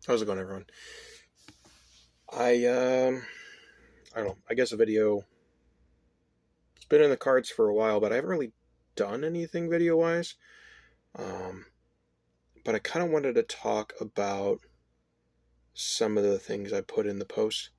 How's it going, everyone? I don't know. I guess a video. It's been in the cards for a while, but I haven't really done anything video wise. Um, but I kind of wanted to talk about some of the things I put in the post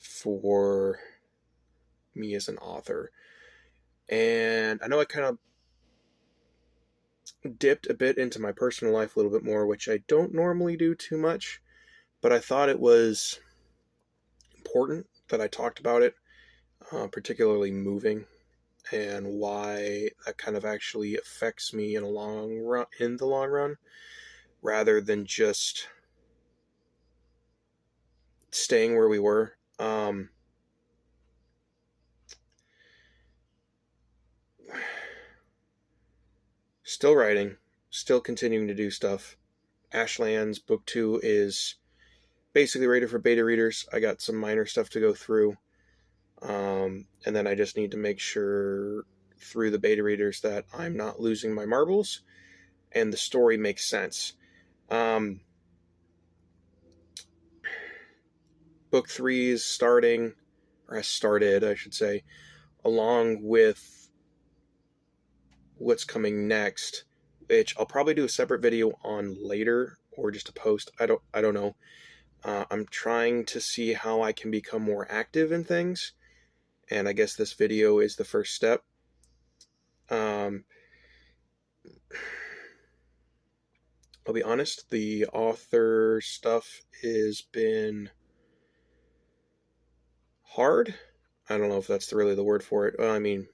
for me as an author. And I know I kind of dipped a bit into my personal life a little bit more, which I don't normally do too much, but I thought it was important that I talked about it, particularly moving and why that kind of actually affects me in the long run, rather than just staying where we were. Still writing, still continuing to do stuff. Ashlands Book 2 is basically ready for beta readers. I got some minor stuff to go through. And then I just need to make sure through the beta readers that I'm not losing my marbles and the story makes sense. Book 3 is starting, or has started, I should say, along with what's coming next, which I'll probably do a separate video on later, or just a post. I don't know. I'm trying to see how I can become more active in things, and I guess this video is the first step. I'll be honest, the author stuff has been hard. I don't know if that's really the word for it. Well, I mean,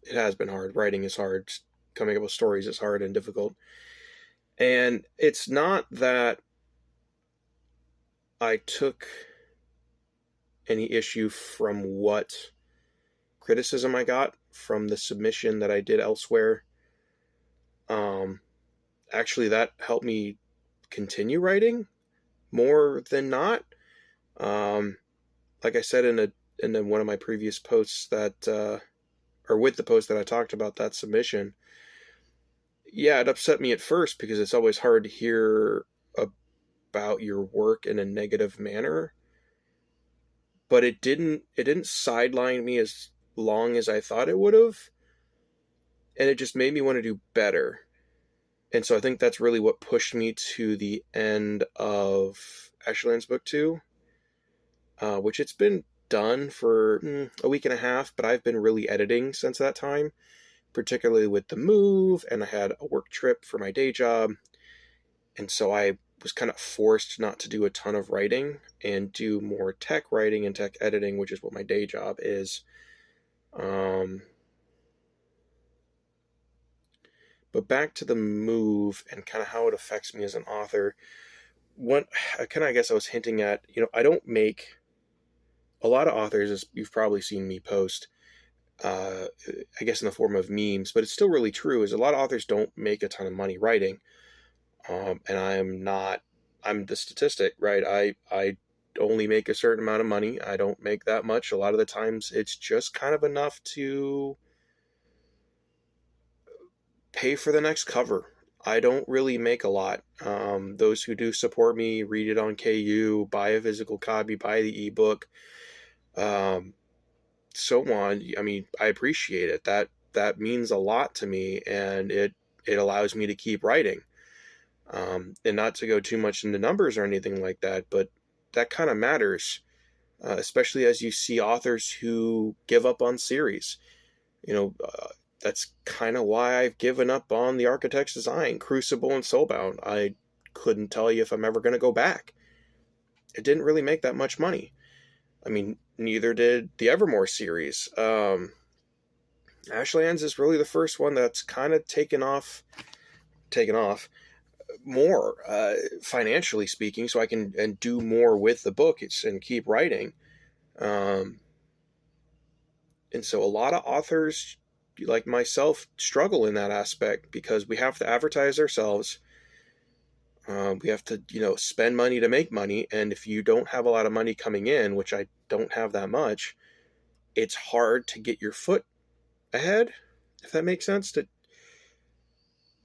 it has been hard. Writing is hard. Coming up with stories is hard and difficult. And it's not that I took any issue from what criticism I got from the submission that I did elsewhere. Actually, that helped me continue writing more than not. Like I said in one of my previous posts that, or with the post that I talked about that submission, yeah, it upset me at first because it's always hard to hear about your work in a negative manner. But it didn't sideline me as long as I thought it would have, and it just made me want to do better. And so I think that's really what pushed me to the end of Ashlands Book 2, which it's been done for a week and a half, but I've been really editing since that time, particularly with the move, and I had a work trip for my day job, and so I was kind of forced not to do a ton of writing and do more tech writing and tech editing, which is what my day job is. But back to the move and kind of how it affects me as an author. What I guess I was hinting at, I don't make a lot of authors, as you've probably seen me post, I guess in the form of memes, but it's still really true, is a lot of authors don't make a ton of money writing. And I'm the statistic, right? I only make a certain amount of money. I don't make that much. A lot of the times it's just kind of enough to pay for the next cover. I don't really make a lot. Those who do support me, read it on KU, buy a physical copy, buy the ebook, so on. I mean, I appreciate it. That means a lot to me, and it allows me to keep writing. And not to go too much into numbers or anything like that, but that kind of matters, especially as you see authors who give up on series. That's kind of why I've given up on The Architect's Design, Crucible, and Soulbound. I couldn't tell you if I'm ever going to go back. It didn't really make that much money. I mean, neither did the Evermore series. Ashlands is really the first one that's kind of taken off more, financially speaking, so I can and do more with the book and keep writing. And so a lot of authors like myself struggle in that aspect because we have to advertise ourselves. We have to, spend money to make money. And if you don't have a lot of money coming in, which I don't have that much, it's hard to get your foot ahead, if that makes sense.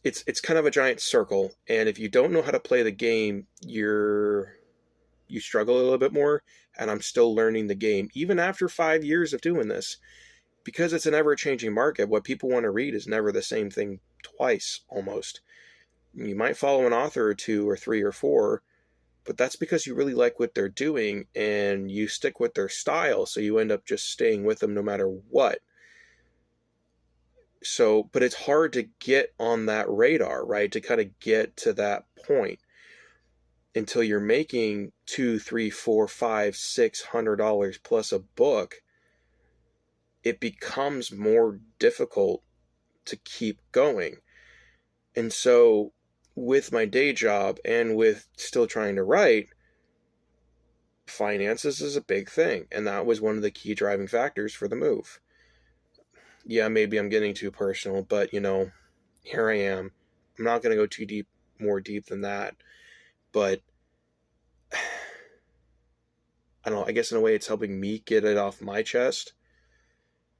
it's kind of a giant circle, and if you don't know how to play the game, you struggle a little bit more. And I'm still learning the game even after 5 years of doing this, because it's an ever-changing market. What people want to read is never the same thing twice, almost. You might follow an author or two or three or four, but that's because you really like what they're doing and you stick with their style, so you end up just staying with them no matter what. So, but it's hard to get on that radar, right? To kind of get to that point until you're making $2, $3, $4, $5, $600 plus a book. It becomes more difficult to keep going. And so, with my day job and with still trying to write, finances is a big thing. And that was one of the key driving factors for the move. Yeah, maybe I'm getting too personal, but here I am. I'm not going to go too more deep than that. But I don't know, I guess in a way it's helping me get it off my chest,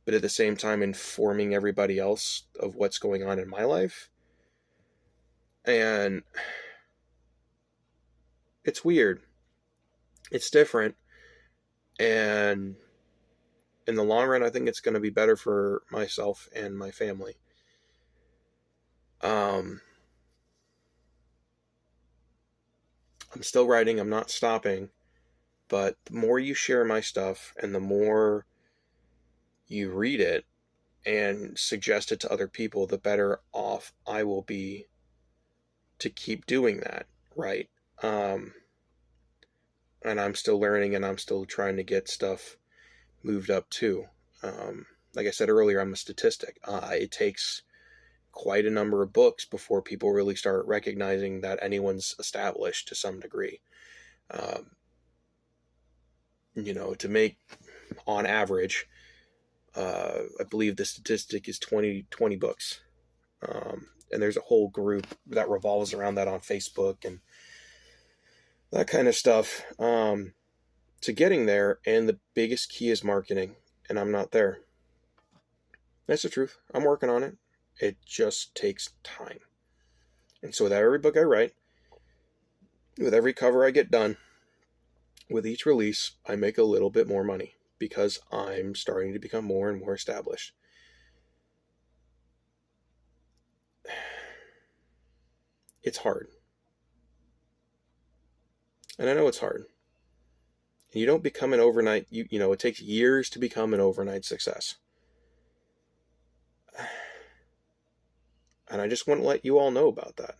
but at the same time informing everybody else of what's going on in my life. And it's weird. It's different. And in the long run, I think it's going to be better for myself and my family. I'm still writing. I'm not stopping. But the more you share my stuff and the more you read it and suggest it to other people, the better off I will be to keep doing that, right? And I'm still learning and I'm still trying to get stuff moved up too. Like I said earlier, I'm a statistic. It takes quite a number of books before people really start recognizing that anyone's established to some degree. To make, on average, I believe the statistic is 20 books. And there's a whole group that revolves around that on Facebook and that kind of stuff, to getting there. And the biggest key is marketing, and I'm not there. That's the truth. I'm working on it. It just takes time. And so with every book I write, with every cover I get done, with each release, I make a little bit more money because I'm starting to become more and more established. It's hard. And I know it's hard. And you don't become an overnight, it takes years to become an overnight success. And I just want to let you all know about that.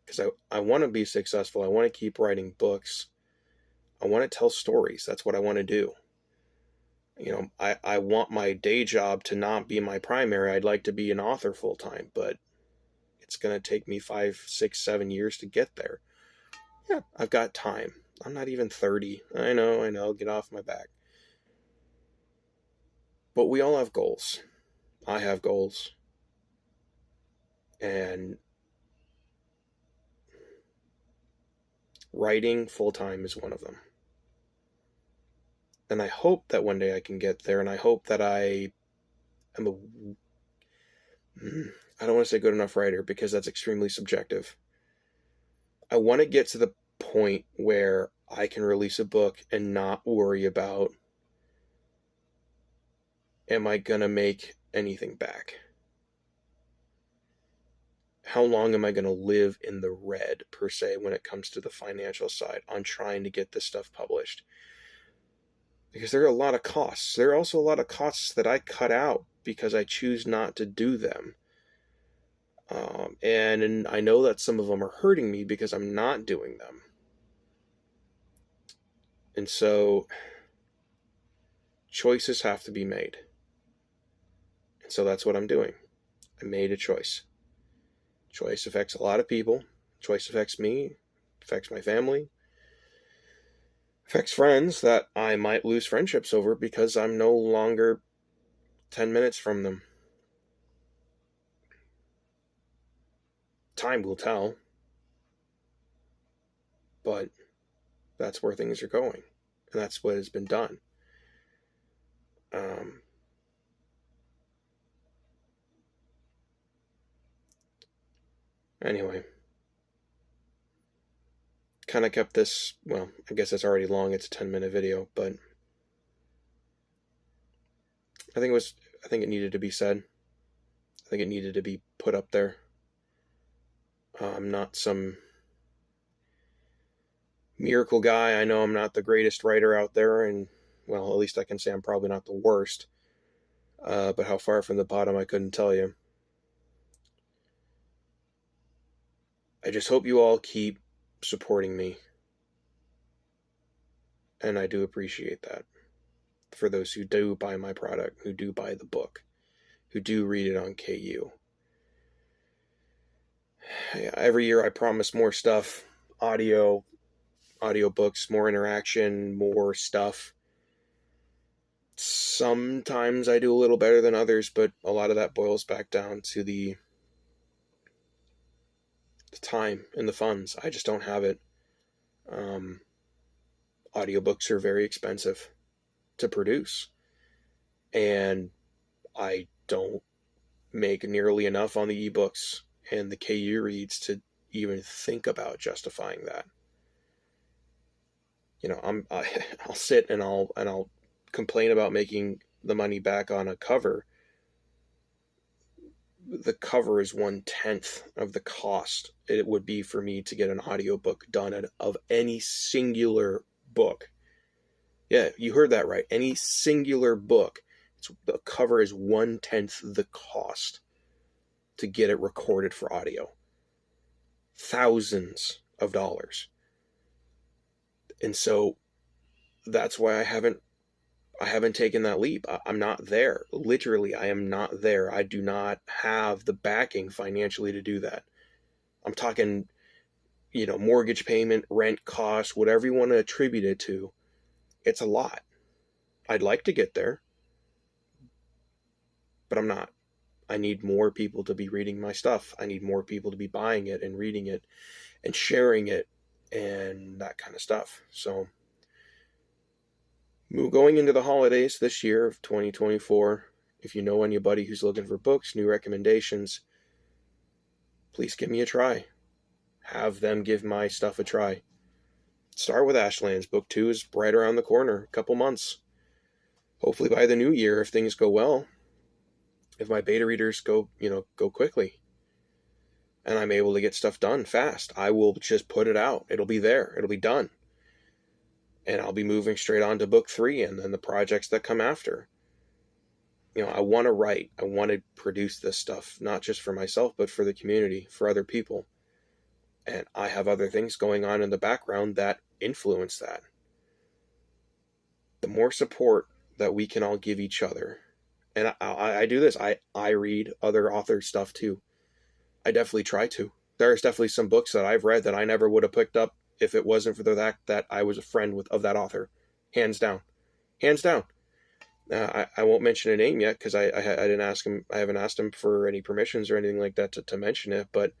Because I want to be successful. I want to keep writing books. I want to tell stories. That's what I want to do. I want my day job to not be my primary. I'd like to be an author full time, but it's going to take me 5, 6, 7 years to get there. Yeah, I've got time. I'm not even 30. I know. Get off my back. But we all have goals. I have goals. And writing full-time is one of them. And I hope that one day I can get there, and I hope that I don't want to say good enough writer, because that's extremely subjective. I want to get to the point where I can release a book and not worry about, am I going to make anything back? How long am I going to live in the red, per se, when it comes to the financial side on trying to get this stuff published? Because there are a lot of costs. There are also a lot of costs that I cut out because I choose not to do them. And I know that some of them are hurting me because I'm not doing them. And so choices have to be made. And so that's what I'm doing. I made a choice. Choice affects a lot of people. Choice affects me, affects my family, affects friends that I might lose friendships over because I'm no longer 10 minutes from them. Time will tell. But that's where things are going. And that's what has been done. Anyway, kind of kept this, well, I guess it's already long. It's a 10-minute video, but I think it needed to be said. I think it needed to be put up there. I'm not some miracle guy. I know I'm not the greatest writer out there, and, well, at least I can say I'm probably not the worst. But how far from the bottom, I couldn't tell you. I just hope you all keep supporting me. And I do appreciate that. For those who do buy my product, who do buy the book, who do read it on KU. Every year I promise more stuff, audio books, more interaction, more stuff. Sometimes I do a little better than others, but a lot of that boils back down to the time and the funds. I just don't have it. Audiobooks are very expensive to produce, and I don't make nearly enough on the ebooks and the KU reads to even think about justifying that. I'll sit and I'll complain about making the money back on a cover. The cover is 1/10 of the cost it would be for me to get an audiobook done of any singular book. Yeah, you heard that right. Any singular book. The cover is 1/10 the cost to get it recorded for audio. Thousands of dollars. And so that's why I haven't taken that leap. I'm not there. Literally, I am not there. I do not have the backing financially to do that. I'm talking, mortgage payment, rent costs, whatever you want to attribute it to. It's a lot. I'd like to get there, but I'm not. I need more people to be reading my stuff. I need more people to be buying it and reading it and sharing it and that kind of stuff. So, going into the holidays this year of 2024, if you know anybody who's looking for books, new recommendations, please give me a try. Have them give my stuff a try. Start with Ashlands. Book 2 is right around the corner, a couple months. Hopefully by the new year, if things go well, if my beta readers go quickly, and I'm able to get stuff done fast, I will just put it out. It'll be there. It'll be done. And I'll be moving straight on to book 3 and then the projects that come after. I want to write. I want to produce this stuff, not just for myself, but for the community, for other people. And I have other things going on in the background that influence that. The more support that we can all give each other. And I do this. I read other authors' stuff too. I definitely try to. There's definitely some books that I've read that I never would have picked up if it wasn't for the fact that I was a friend of that author. Hands down. Hands down. I won't mention a name yet because I didn't ask him. I haven't asked him for any permissions or anything like that to mention it. But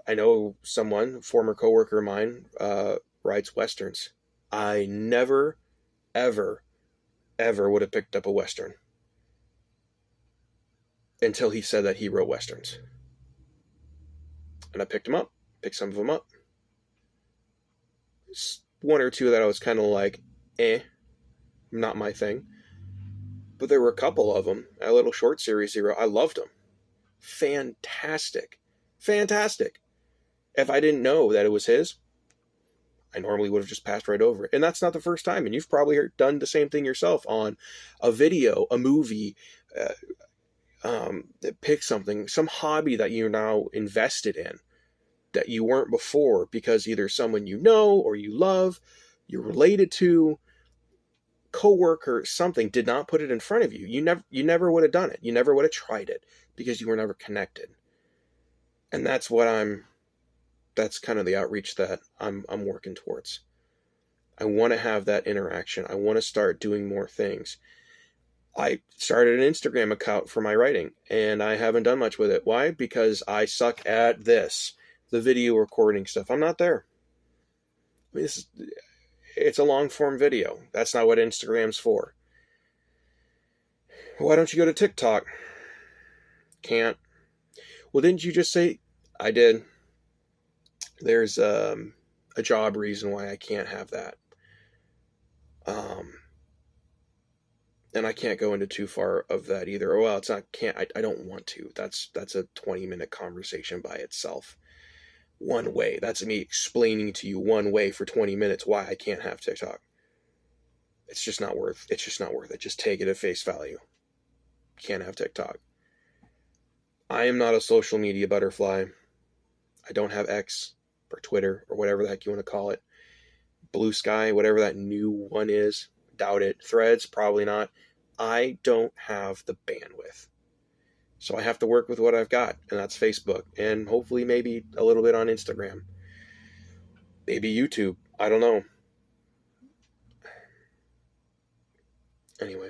I know someone, former coworker of mine, writes Westerns. I never, ever, ever would have picked up a Western until he said that he wrote Westerns. And I picked some of them up. One or two that I was kind of like, not my thing. But there were a couple of them, a little short series he wrote. I loved them. Fantastic. Fantastic. If I didn't know that it was his, I normally would have just passed right over it. And that's not the first time. And you've probably done the same thing yourself on a video, a movie, pick something, some hobby that you're now invested in that you weren't before because either someone you know or you love, you're related to, coworker, something did not put it in front of you. You never would have done it. You never would have tried it because you were never connected. And that's kind of the outreach that I'm working towards. I want to have that interaction. I want to start doing more things. I started an Instagram account for my writing, and I haven't done much with it. Why? Because I suck at this, the video recording stuff. I'm not there. I mean, it's a long form video. That's not what Instagram's for. Why don't you go to TikTok? Can't. Well, didn't you just say I did. There's a job reason why I can't have that. And I can't go into too far of that either. Well, it's not can't. I don't want to. That's a 20-minute conversation by itself. One way. That's me explaining to you one way for 20 minutes why I can't have TikTok. It's just not worth. It's just not worth it. Just take it at face value. Can't have TikTok. I am not a social media butterfly. I don't have X or Twitter or whatever the heck you want to call it. Blue Sky, whatever that new one is. Doubt it. Threads, probably not. I don't have the bandwidth. So I have to work with what I've got, and that's Facebook, and hopefully maybe a little bit on Instagram. Maybe YouTube. I don't know. Anyway.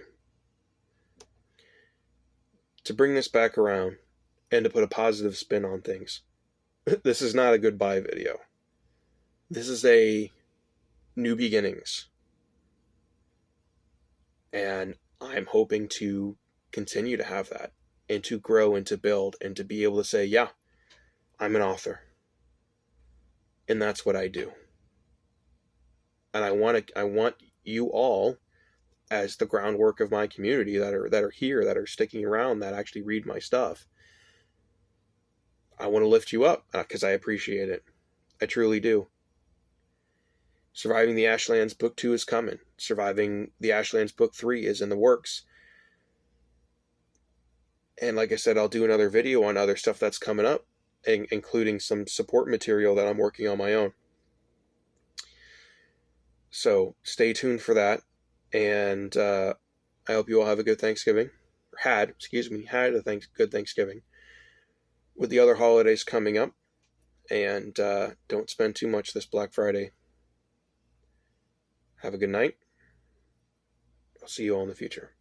To bring this back around, and to put a positive spin on things, this is not a goodbye video. This is a new beginnings. And I'm hoping to continue to have that, and to grow and to build and to be able to say, yeah, I'm an author. And that's what I do. And I want you all, as the groundwork of my community that are here, that are sticking around, that actually read my stuff. I want to lift you up because I appreciate it. I truly do. Surviving the Ashlands Book 2 is coming. Surviving the Ashlands Book 3 is in the works. And like I said, I'll do another video on other stuff that's coming up, including some support material that I'm working on my own. So stay tuned for that. And I hope you all have a good Thanksgiving. Had a good Thanksgiving. With the other holidays coming up. And don't spend too much this Black Friday. Have a good night. I'll see you all in the future.